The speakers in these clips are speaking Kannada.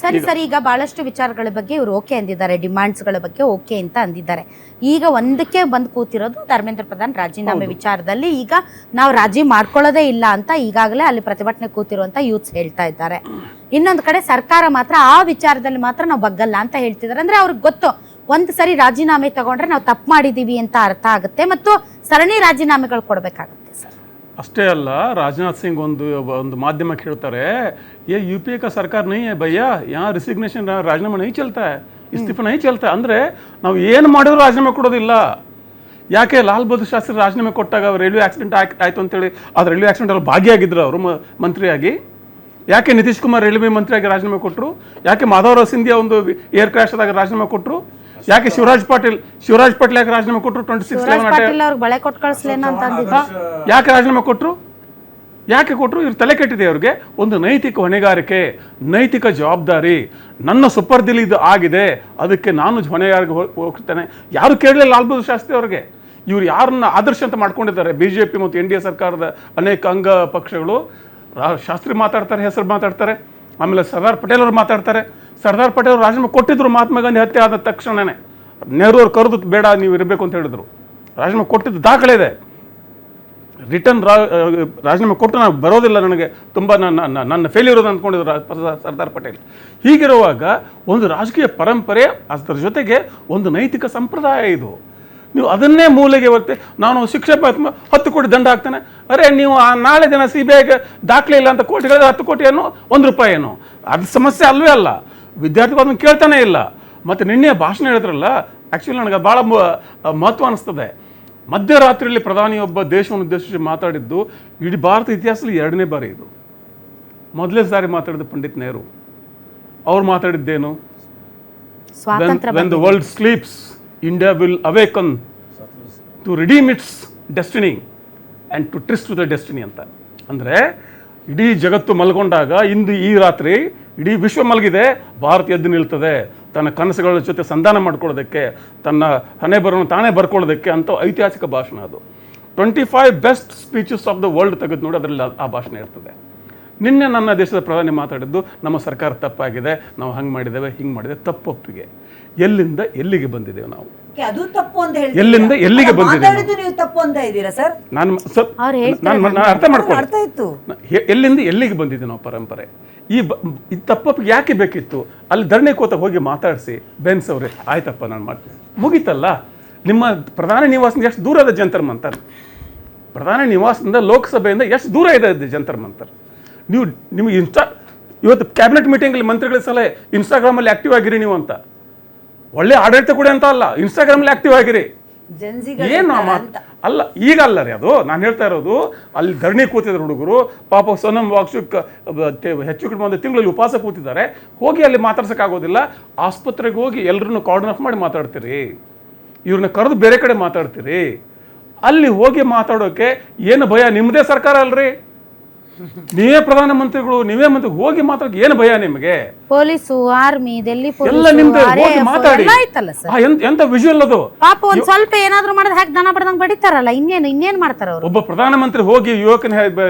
ಸರಿ ಈಗ ಬಹಳಷ್ಟು ವಿಚಾರಗಳ ಬಗ್ಗೆ ಇವರು ಓಕೆ ಅಂದಿದ್ದಾರೆ, ಡಿಮಾಂಡ್ಸ್ಗಳ ಬಗ್ಗೆ ಓಕೆ ಅಂತ ಅಂದಿದ್ದಾರೆ. ಈಗ ಒಂದಕ್ಕೆ ಬಂದು ಕೂತಿರೋದು ಧರ್ಮೇಂದ್ರ ಪ್ರಧಾನ್ ರಾಜೀನಾಮೆ ವಿಚಾರದಲ್ಲಿ. ಈಗ ನಾವು ರಾಜಿ ಮಾಡ್ಕೊಳ್ಳೋದೇ ಇಲ್ಲ ಅಂತ ಈಗಾಗಲೇ ಅಲ್ಲಿ ಪ್ರತಿಭಟನೆ ಕೂತಿರುವಂತ ಯೂತ್ಸ್ ಹೇಳ್ತಾ ಇದ್ದಾರೆ. ಇನ್ನೊಂದು ಕಡೆ ಸರ್ಕಾರ ಮಾತ್ರ ಆ ವಿಚಾರದಲ್ಲಿ ಮಾತ್ರ ನಾವು ಬಗ್ಗಲ್ಲ ಅಂತ ಹೇಳ್ತಿದ್ದಾರೆ. ಅಂದ್ರೆ ಅವ್ರಿಗೆ ಗೊತ್ತು, ಒಂದು ಸರಿ ರಾಜೀನಾಮೆ ತಗೊಂಡ್ರೆ ನಾವು ತಪ್ಪು ಮಾಡಿದೀವಿ ಅಂತ ಅರ್ಥ ಆಗುತ್ತೆ ಮತ್ತು ಸರಣಿ ರಾಜೀನಾಮೆಗಳು ಕೊಡಬೇಕಾಗುತ್ತೆ ಸರ್. ಅಷ್ಟೇ ಅಲ್ಲ, ರಾಜನಾಥ್ ಸಿಂಗ್ ಒಂದು ಮಾಧ್ಯಮಕ್ಕೆ ಹೇಳ್ತಾರೆ, ये यूपीए का सरकार नहीं है भैया, यहाँ रिसिग्नेशन राजीनामा नहीं चलता है, इस्तीफा नहीं चलता है. ಅಂದರೆ ನಾವು ಏನು ಮಾಡಿದ್ರು ರಾಜೀನಾಮೆ ಕೊಡೋದಿಲ್ಲ. ಯಾಕೆ ಲಾಲ್ ಬಹದ್ದೂರ್ ಶಾಸ್ತ್ರಿ ರಾಜೀನಾಮೆ ಕೊಟ್ಟಾಗ ರೈಲ್ವೆ ಆಕ್ಸಿಡೆಂಟ್ ಆಯಿತು ಅಂತೇಳಿ ಅದು ರೈಲ್ವೆ ಆಕ್ಸಿಡೆಂಟಲ್ಲಿ ಭಾಗಿಯಾಗಿದ್ರು ಅವರು ಮಂತ್ರಿಯಾಗಿ. ಯಾಕೆ ನಿತೀಶ್ ಕುಮಾರ್ ರೈಲ್ವೆ ಮಂತ್ರಿಯಾಗಿ ರಾಜೀನಾಮೆ ಕೊಟ್ಟರು? ಯಾಕೆ ಮಾಧವರಾವ್ ಸಿಂಧಿಯಾ ಒಂದು ಏರ್ ಕ್ರ್ಯಾಶ್ ಆದಾಗ ರಾಜೀನಾಮೆ ಕೊಟ್ಟರು? ಯಾಕೆ ಶಿವರಾಜ್ ಪಾಟೀಲ್ ಯಾಕೆ ರಾಜೀನಾಮೆ ಕೊಟ್ಟರು? 26 ಯಾಕೆ ರಾಜೀನಾಮೆ ಕೊಟ್ಟರು? ಯಾಕೆ ಕೊಟ್ಟರು? ಇವ್ರು ತಲೆ ಕೆಟ್ಟಿದೆ ಅವ್ರಿಗೆ. ಒಂದು ನೈತಿಕ ಹೊಣೆಗಾರಿಕೆ, ನೈತಿಕ ಜವಾಬ್ದಾರಿ, ನನ್ನ ಸುಪರ್ದಿಲಿ ಇದು ಆಗಿದೆ, ಅದಕ್ಕೆ ನಾನು ಹೊಣೆಗಾರಿಕೆ ಹೋಗ್ತೇನೆ. ಯಾರು ಕೇಳಲಿಲ್ಲ ಲಾಲ್ ಬಹದ್ದೂರ್ ಶಾಸ್ತ್ರಿ ಅವ್ರಿಗೆ. ಇವ್ರು ಯಾರನ್ನ ಆದರ್ಶ ಅಂತ ಮಾಡ್ಕೊಂಡಿದ್ದಾರೆ ಬಿಜೆಪಿ ಮತ್ತು NDA ಸರ್ಕಾರದ ಅನೇಕ ಅಂಗ ಪಕ್ಷಗಳು. ಶಾಸ್ತ್ರಿ ಮಾತಾಡ್ತಾರೆ, ಹೆಸರು ಮಾತಾಡ್ತಾರೆ, ಆಮೇಲೆ ಸರ್ದಾರ್ ಪಟೇಲ್ ಅವರು ಮಾತಾಡ್ತಾರೆ. ಸರ್ದಾರ್ ಪಟೇಲ್ ಅವರು ರಾಜೀನಾಮೆ ಕೊಟ್ಟಿದ್ರು ಮಹಾತ್ಮ ಗಾಂಧಿ ಹತ್ಯೆ ಆದ ತಕ್ಷಣನೇ. ನೆಹರು ಅವ್ರು ಕರೆದು ಬೇಡ ನೀವು ಇರಬೇಕು ಅಂತ ಹೇಳಿದ್ರು. ರಾಜೀನಾಮೆ ಕೊಟ್ಟಿದ್ದು ದಾಖಲೆ ಇದೆ. ರಿಟರ್ನ್ ರಾಜೀನಾಮೆ ಕೊಟ್ಟು ನಾನು ಬರೋದಿಲ್ಲ, ನನಗೆ ತುಂಬ ನನ್ನ ಫೇಲ್ಯೂರ್ ಅದು ಅಂದ್ಕೊಂಡಿದ್ರು ಸರ್ದಾರ್ ಪಟೇಲ್. ಹೀಗಿರುವಾಗ ಒಂದು ರಾಜಕೀಯ ಪರಂಪರೆ, ಅದರ ಜೊತೆಗೆ ಒಂದು ನೈತಿಕ ಸಂಪ್ರದಾಯ ಇದು. ನೀವು ಅದನ್ನೇ ಮೂಲೆಗೆ ಬರ್ತೆ, ನಾನು ಶಿಕ್ಷೆ 10 ಕೋಟಿ ದಂಡ ಹಾಕ್ತೇನೆ. ಅರೆ ನೀವು ನಾಳೆ ದಿನ CBIಗೆ ದಾಖಲೆ ಇಲ್ಲ ಅಂತ ಕೋಟಿಗಳಿದ್ರೆ 10 ಕೋಟಿ ಏನು 1 ರೂಪಾಯಿ ಏನು, ಅದು ಸಮಸ್ಯೆ ಅಲ್ವೇ ಅಲ್ಲ. ವಿದ್ಯಾರ್ಥಿಗಳು ಅದನ್ನು ಕೇಳ್ತಾನೆ ಇಲ್ಲ. ಮತ್ತು ನಿನ್ನೆ ಭಾಷಣ ಹೇಳಿದ್ರಲ್ಲ, ಆ್ಯಕ್ಚುಲಿ ನನಗೆ ಭಾಳ ಮಹತ್ವ ಅನ್ನಿಸ್ತದೆ. ಮಧ್ಯರಾತ್ರಿಯಲ್ಲಿ ಪ್ರಧಾನಿಯೊಬ್ಬ ದೇಶವನ್ನು ಉದ್ದೇಶಿಸಿ ಮಾತಾಡಿದ್ದು ಇಡೀ ಭಾರತ ಇತಿಹಾಸದಲ್ಲಿ 2ನೇ ಬಾರಿ ಇದು. ಮೊದಲೇ ಸಾರಿ ಮಾತಾಡಿದ ಪಂಡಿತ್ ನೆಹರು. ಅವ್ರು ಮಾತಾಡಿದ್ದೇನು? When the world sleeps, India will awaken to redeem its destiny and to tryst with the destiny ಅಂತ. ಅಂದರೆ ಇಡೀ ಜಗತ್ತು ಮಲ್ಕೊಂಡಾಗ ಇಂದು ಈ ರಾತ್ರಿ ಇಡೀ ವಿಶ್ವ ಮಲಗಿದೆ, ಭಾರತ ಎದ್ದು ನಿಲ್ತದೆ ತನ್ನ ಕನಸುಗಳ ಜೊತೆ ಸಂಧಾನ ಮಾಡ್ಕೊಳ್ಳೋದಕ್ಕೆ, ತನ್ನ ಹಣೆ ಬರೋನು ತಾನೇ ಬರ್ಕೊಳ್ಳೋದಕ್ಕೆ ಅಂತ ಐತಿಹಾಸಿಕ ಭಾಷಣ ಅದು. 25 best speeches of the world ತೆಗೆದು ನೋಡಿ, ಅದರಲ್ಲಿ ಆ ಭಾಷಣ ಇರ್ತದೆ. ನಿನ್ನೆ ನನ್ನ ದೇಶದ ಪ್ರಧಾನಿ ಮಾತಾಡಿದ್ದು, ನಮ್ಮ ಸರ್ಕಾರ ತಪ್ಪಾಗಿದೆ, ನಾವು ಹಂಗೆ ಮಾಡಿದ್ದೇವೆ, ಹಿಂಗೆ ಮಾಡಿದ್ದೇವೆ, ತಪ್ಪೊಪ್ಪಿಗೆ. ಎಲ್ಲಿಂದ ಎಲ್ಲಿಗೆ ಬಂದಿದ್ದೇವೆ ನಾವು? ಅದು ತಪ್ಪು ಅಂತ ಹೇಳಿ ಎಲ್ಲಿಂದ ಎಲ್ಲಿಗೆ ಬಂದಿದ್ದೇವೆ? ನೀವು ತಪ್ಪು ಅಂತ ಇದ್ದೀರಾ ಸರ್? ನಾನು ಅರ್ಥ ಮಾಡ್ಕೊಳ್ಳಿ, ಎಲ್ಲಿಂದ ಎಲ್ಲಿಗೆ ಬಂದಿದೆ ನಾವು ಪರಂಪರೆ. ಈ ತಪ್ಪೊಪ್ಪಿಗೆ ಯಾಕೆ ಬೇಕಿತ್ತು? ಅಲ್ಲಿ ಧರಣಿ ಕೂತ ಹೋಗಿ ಮಾತಾಡಿಸಿ ಬೆನ್ಸವ್ರೆ, ಆಯ್ತಪ್ಪ ನಾನು ಮಾಡ್ತೀನಿ, ಮುಗೀತಲ್ಲ. ನಿಮ್ಮ ಪ್ರಧಾನಿ ನಿವಾಸದಿಂದ ಎಷ್ಟು ದೂರ ಇದೆ ಜಂತರ್ ಮಂತರ್? ಪ್ರಧಾನಿ ನಿವಾಸದಿಂದ ಲೋಕಸಭೆಯಿಂದ ಎಷ್ಟು ದೂರ ಇದೆ ಜಂತರ್ ಮಂತರ್? ನಿಮಗೆ ಇವತ್ತು ಕ್ಯಾಬಿನೆಟ್ ಮೀಟಿಂಗಲ್ಲಿ ಮಂತ್ರಿಗಳ ಸಲಹೆ, ಇನ್ಸ್ಟಾಗ್ರಾಮಲ್ಲಿ ಆಕ್ಟಿವ್ ಆಗಿರಿ ನೀವು ಅಂತ. ಒಳ್ಳೆ ಆಡಳಿತ ಕೊಡಿ ಅಂತ ಅಲ್ಲ, ಇನ್ಸ್ಟಾಗ್ರಾಮಲ್ಲಿ ಆಕ್ಟಿವ್ ಆಗಿರಿ. ಏನು ಅಲ್ಲ, ಈಗ ಅಲ್ಲ ರೀ ಅದು ನಾನು ಹೇಳ್ತಾ ಇರೋದು. ಅಲ್ಲಿ ಧರಣಿ ಕೂತಿದ್ರು ಹುಡುಗರು, ಪಾಪ ಸೋನಮ್ ವಾಂಗ್ಚುಕ್ ಹೆಚ್ಚು ಕಡಿಮೆ ಒಂದು ತಿಂಗಳಲ್ಲಿ ಉಪವಾಸ ಕೂತಿದ್ದಾರೆ. ಹೋಗಿ ಅಲ್ಲಿ ಮಾತಾಡ್ಸೋಕ್ಕಾಗೋದಿಲ್ಲ. ಆಸ್ಪತ್ರೆಗೆ ಹೋಗಿ ಎಲ್ಲರನ್ನು ಕಾರ್ಡನ್ ಆಫ್ ಮಾಡಿ ಮಾತಾಡ್ತೀರಿ, ಇವ್ರನ್ನ ಕರೆದು ಬೇರೆ ಕಡೆ ಮಾತಾಡ್ತೀರಿ. ಅಲ್ಲಿ ಹೋಗಿ ಮಾತಾಡೋಕೆ ಏನು ಭಯ? ನಿಮ್ಮದೇ ಸರ್ಕಾರ ಅಲ್ರಿ, ನೀವೇ ಪ್ರಧಾನಮಂತ್ರಿಗಳು, ನೀವೇ ಮಂತ್ರಿ, ಹೋಗಿ ಮಾತಾಡೋಕೆ ಏನು ಭಯ ನಿಮಗೆ? ಪೊಲೀಸು, ಆರ್ಮಿ, ಡೆಲ್ಲಿ ಎಲ್ಲ ನಿಮ್ದು, ಹೋಗಿ ಮಾತಾಡಿ. ಎಂತ ವಿಜುವಲ್ ಅದು. ಪಾಪ ಒಂದ್ ಸ್ವಲ್ಪ ಏನಾದ್ರು ಮಾಡಿದ್ರೆ ಹಾಕಿ ದನ ಬಡ್ದಂಗ್ ಬಡಿತಾರಲ್ಲ, ಇನ್ನೇನ್ ಮಾಡ್ತಾರ ಅವರು? ಒಬ್ಬ ಪ್ರಧಾನಮಂತ್ರಿ ಹೋಗಿ ಯುವಕನ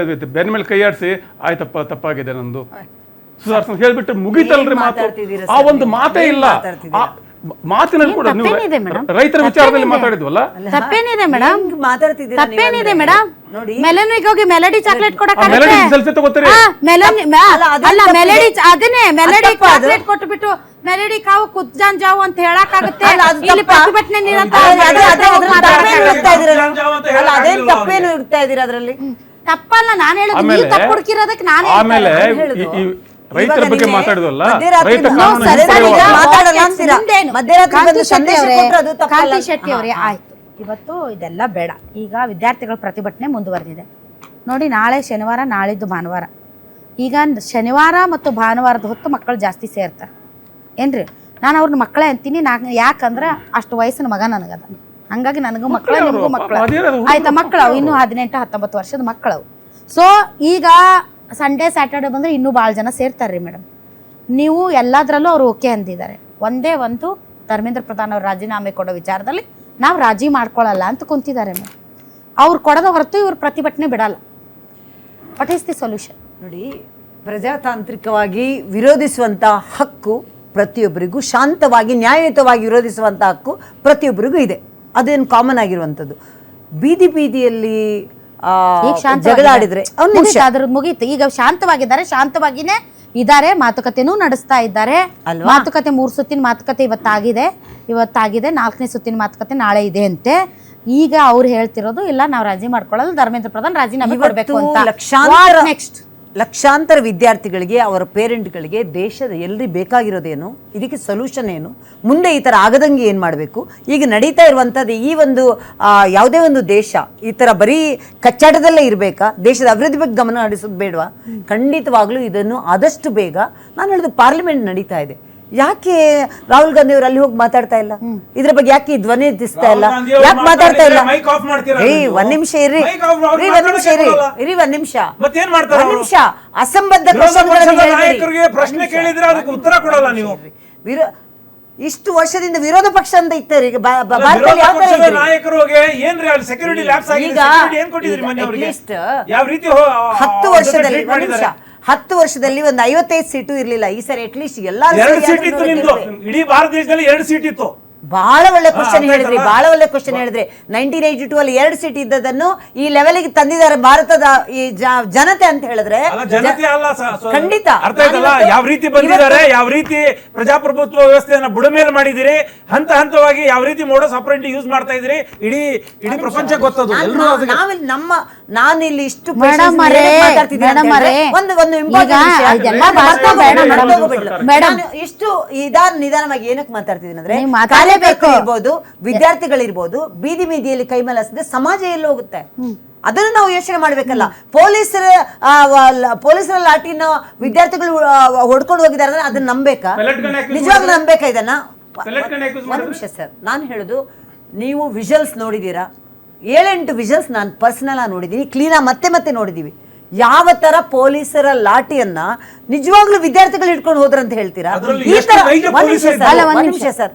ಬೆನ್ನ ಮೇಲೆ ಕೈಯಾಡಿಸಿ, ಆಯ್ತಪ್ಪ ತಪ್ಪಾಗಿದೆ ನಂದು ಸುಧಾರ್ಸ ಹೇಳ್ಬಿಟ್ಟು ಮುಗಿತಲ್ರಿ ಮಾತು. ಆ ಒಂದು ಮಾತೇ ಇಲ್ಲ. ಮಾತಿನಲ್ಲಿ ಕೂಡ ನೀವು ರೈತರ ವಿಚಾರದಲ್ಲಿ ಮಾತಾಡಿದ್ವಲ್ಲ, ತಪ್ಪೇನಿದೆ ಮೇಡಮ್? ತಪ್ಪೇನಿದೆ ಮೇಡಮ್? ಮೆಲನಿಗೆ ಹೋಗಿ ಮೆಲಡಿ ಚಾಕ್ಲೇಟ್ ಮೆಲಡಿ ಸೆಲ್ಫಿ ತಗೋತೀರಿ? ಅಲ್ಲ, ಮೆಲಡಿ ಅದನ್ನೇ ಮೆಲಡಿ ಚಾಕ್ಲೇಟ್ ಕೊಟ್ಬಿಟ್ಟು ಮೆಲಡಿ ಕಾವು ಕುಜ್ಜಾನ್ ಜಾವು ಅಂತ ಹೇಳಕ್ಕಾಗುತ್ತೆ? ಇಲ್ಲಿ ಪ್ರತಿಭಟನೆ ತಪ್ಪೇನು ಇರ್ತಾ ಇದೀರ ಅದರಲ್ಲಿ? ತಪ್ಪಲ್ಲ, ನಾನು ಹೇಳೋದು ನೀವು ತಪ್ಪು ಹುಡುಕಿರೋದಕ್ಕೆ ನಾನು. ಆಮೇಲೆ ರೈತರ ಬಗ್ಗೆ ಮಾತಾಡಿದ್ವಲ್ಲ, ಕಾಂತಿ ಶೆಟ್ಟಿ ಅವರೇ, ಆಯ್ತು, ಇವತ್ತು ಇದೆಲ್ಲ ಬೇಡ. ಈಗ ವಿದ್ಯಾರ್ಥಿಗಳ ಪ್ರತಿಭಟನೆ ಮುಂದುವರೆದಿದೆ ನೋಡಿ. ನಾಳೆ ಶನಿವಾರ, ನಾಳಿದ್ದು ಭಾನುವಾರ. ಈಗ ಶನಿವಾರ ಮತ್ತು ಭಾನುವಾರದ ಹೊತ್ತು ಮಕ್ಕಳು ಜಾಸ್ತಿ ಸೇರ್ತಾರೆ ಏನ್ರಿ? ನಾನು ಅವ್ರನ್ನ ಮಕ್ಕಳೇ ಅಂತೀನಿ. ಯಾಕಂದ್ರೆ ಅಷ್ಟು ವಯಸ್ಸಿನ ಮಗ ನನಗದ, ಹಂಗಾಗಿ ನನಗೂ ಮಕ್ಕಳ, ನಿಮಗೂ ಮಕ್ಕಳ. ಆಯ್ತಾ? ಮಕ್ಕಳವು ಇನ್ನೂ 18-19 ವರ್ಷದ ಮಕ್ಕಳವು. ಸೊ ಈಗ ಸಂಡೇ ಸ್ಯಾಟರ್ಡೆ ಬಂದರೆ ಇನ್ನೂ ಭಾಳ ಜನ ಸೇರ್ತಾರೆ ರೀ ಮೇಡಮ್. ನೀವು ಎಲ್ಲದರಲ್ಲೂ ಅವ್ರು ಓಕೆ ಅಂದಿದ್ದಾರೆ. ಒಂದೇ ಒಂದು ಧರ್ಮೇಂದ್ರ ಪ್ರಧಾನ್ ಅವ್ರು ರಾಜೀನಾಮೆ ಕೊಡೋ ವಿಚಾರದಲ್ಲಿ ನಾವು ರಾಜಿ ಮಾಡ್ಕೊಳ್ಳಲ್ಲ ಅಂತ ಕುಂತಿದ್ದಾರೆ ಮೇಡಮ್. ಅವ್ರು ಕೊಡೋದ ಹೊರತು ಇವ್ರು ಪ್ರತಿಭಟನೆ ಬಿಡಲ್ಲ. What is the solution? ನೋಡಿ, ಪ್ರಜಾತಾಂತ್ರಿಕವಾಗಿ ವಿರೋಧಿಸುವಂತ ಹಕ್ಕು ಪ್ರತಿಯೊಬ್ಬರಿಗೂ, ಶಾಂತವಾಗಿ ನ್ಯಾಯಯುತವಾಗಿ ವಿರೋಧಿಸುವಂತ ಹಕ್ಕು ಪ್ರತಿಯೊಬ್ಬರಿಗೂ ಇದೆ. ಅದೇನು ಕಾಮನ್ ಆಗಿರುವಂಥದ್ದು. ಬೀದಿಯಲ್ಲಿ ಈಗ ಜಗಳ ಆಡಿದ್ರೆ ಅದ್ರದ್ದು ಮುಗೀತು. ಈಗ ಶಾಂತವಾಗಿದ್ದಾರೆ, ಶಾಂತವಾಗಿನೇ ಇದ್ದಾರೆ, ಮಾತುಕತೆನೂ ನಡೆಸ್ತಾ ಇದ್ದಾರೆ. ಮಾತುಕತೆ 3 ಸುತ್ತಿನ ಮಾತುಕತೆ ಇವತ್ತಾಗಿದೆ, 4ನೇ ಸುತ್ತಿನ ಮಾತುಕತೆ ನಾಳೆ ಇದೆ ಅಂತೆ. ಈಗ ಅವ್ರು ಹೇಳ್ತಿರೋದು ಇಲ್ಲ, ನಾವು ರಾಜಿ ಮಾಡ್ಕೊಳ್ಳೋದು, ಧರ್ಮೇಂದ್ರ ಪ್ರಧಾನ್ ರಾಜೀನಾಮೆ ಕೊಡಬೇಕು ಅಂತ. ನೆಕ್ಸ್ಟ್ ಲಕ್ಷಾಂತರ ವಿದ್ಯಾರ್ಥಿಗಳಿಗೆ, ಅವರ ಪೇರೆಂಟ್ಗಳಿಗೆ ದೇಶದ ಎಲ್ರಿ ಬೇಕಾಗಿರೋದೇನು, ಇದಕ್ಕೆ ಸೊಲ್ಯೂಷನ್ ಏನು, ಮುಂದೆ ಈ ಥರ ಆಗದಂಗೆ ಏನು ಮಾಡಬೇಕು, ಈಗ ನಡೀತಾ ಇರುವಂಥದ್ದು ಈ ಒಂದು ಯಾವುದೇ ಒಂದು ದೇಶ ಈ ಥರ ಬರೀ ಕಚ್ಚಾಟದಲ್ಲೇ ಇರಬೇಕಾ, ದೇಶದ ಅಭಿವೃದ್ಧಿ ಬಗ್ಗೆ ಗಮನ ಹರಿಸೋದು ಬೇಡವಾ? ಖಂಡಿತವಾಗ್ಲೂ ಇದನ್ನು ಆದಷ್ಟು ಬೇಗ, ನಾನು ಹೇಳಿದ ಪಾರ್ಲಿಮೆಂಟ್ ನಡೀತಾ ಇದೆ, ಯಾಕೆ ರಾಹುಲ್ ಗಾಂಧಿ ಅವರು ಅಲ್ಲಿ ಹೋಗಿ ಮಾತಾಡ್ತಾ ಇಲ್ಲ? ಇದ್ರ ಬಗ್ಗೆ ಯಾಕೆ ಧ್ವನಿ ಎತ್ತಿಸ್ತಾ ಇಲ್ಲ? ಯಾಕೆ ಮಾತಾಡ್ತಾ ಇಲ್ಲ? ಒಂದ್ ನಿಮಿಷ ಇರ್ರಿ, ಒಂದ್ ನಿಮಿಷ ಅಸಂಬದ್ಧ ಪ್ರಶ್ನೆ ಕೇಳಿದ್ರೆ ಅದಕ್ಕೆ ಉತ್ತರ ಕೊಡಲ್ಲ ನೀವು. ಇಷ್ಟು ವರ್ಷದಿಂದ ವಿರೋಧ ಪಕ್ಷ ಅಂತ ಇದ್ದಾರೆ. ಈಗ ನಾಯಕರು ಏನ್ರಿ ಅಲ್ಲಿ ಸೆಕ್ಯೂರಿಟಿ ಲ್ಯಾಬ್ಸ್ ಆಗಿದೆ, ಏನ್ ಕೊಟ್ಟಿದ್ರಿ ಮೊನ್ನೆ ಅವರಿಗೆ? ಯಾವ ರೀತಿ 10 ವರ್ಷದಲ್ಲಿ ಒಂದು 55 ಸೀಟು ಇರ್ಲಿಲ್ಲ. ಈ ಸರಿ ಅಟ್ಲೀಸ್ಟ್ ಎಲ್ಲಾರು 2 ಸೀಟ್ ಇತ್ತು ನಿಮ್ದು. ಇಡೀ ಭಾರತ ದೇಶದಲ್ಲಿ 2 ಸೀಟ್ ಇತ್ತು. ಬಹಳ ಒಳ್ಳೆ ಕ್ವಶನ್ ಹೇಳಿದ್ರಿ, ಬಹಳ ಒಳ್ಳೆ ಕ್ವಶನ್ ಹೇಳಿದ್ರಿ. 1982 ಅಲ್ಲಿ 2 ಸೀಟ್ ಇದ್ದದನ್ನು ಈ ಲೆವೆಲ್ಗೆ ತಂದಿದ್ದಾರೆ ಭಾರತದ ಈ ಜನತೆ ಅಂತ ಹೇಳಿದ್ರೆ ಖಂಡಿತ ಅರ್ಥ ಆಯ್ತಲ್ಲ ಯಾವ ರೀತಿ ಬಂದಿದ್ದಾರೆ, ಯಾವ ರೀತಿ ಪ್ರಜಾಪ್ರಭುತ್ವ ವ್ಯವಸ್ಥೆಯನ್ನ ಬುಡಮೇಲೆ ಮಾಡಿದಿರಿ, ಹಂತ ಹಂತವಾಗಿ ಯಾವ ರೀತಿ ಮೋಡಸ್ ಆಪರೆಂಡಿ ಯೂಸ್ ಮಾಡ್ತಾ ಇದ್ರಿ, ಇಡೀ ಪ್ರಪಂಚ ಗೊತ್ತದು. ನಾನು ಇಲ್ಲಿ ಇಷ್ಟು ಇಷ್ಟು ನಿಧಾನವಾಗಿ ಏನಕ್ಕೆ ಮಾತಾಡ್ತಿದ್ದೀನಿ ಅಂದ್ರೆ, ಇರ್ಬೋದು, ವಿದ್ಯಾರ್ಥಿಗಳಿರ್ಬೋದು, ಬೀದಿಯಲ್ಲಿ ಕೈ ಮಲಸದೆ ಸಮಾಜ ಎಲ್ಲಿ ಹೋಗುತ್ತೆ ಅದನ್ನು ನಾವು ಯೋಚನೆ ಮಾಡ್ಬೇಕಲ್ಲ. ಪೊಲೀಸರ ಲಾಠಿನ ವಿದ್ಯಾರ್ಥಿಗಳು ಹೊಡ್ಕೊಂಡು ಹೋಗಿದ್ದಾರೆ ಅಂದ್ರೆ ಅದನ್ನ ನಂಬೇಕಾ? ನಿಜವಾಗ್ಲೂ ನಂಬೇಕಾ ಇದನ್ನ? ಒಂದ್ ನಿಮಿಷ ಸರ್, ನಾನು ಹೇಳುದು, ನೀವು ವಿಜುವಲ್ಸ್ ನೋಡಿದೀರಾ? 7-8 ವಿಜುವಲ್ಸ್ ನಾನು ಪರ್ಸನಲ್ ಆಗಿ ನೋಡಿದೀನಿ, ಕ್ಲೀನಾ ಮತ್ತೆ ನೋಡಿದೀವಿ. ಯಾವ ತರ ಪೊಲೀಸರ ಲಾಠಿಯನ್ನ ನಿಜವಾಗ್ಲೂ ವಿದ್ಯಾರ್ಥಿಗಳು ಹಿಡ್ಕೊಂಡು ಹೋದ್ರಂತ ಹೇಳ್ತೀರಾ? ಈ ತರ ಒಂದ್ ನಿಮಿಷ ಸರ್,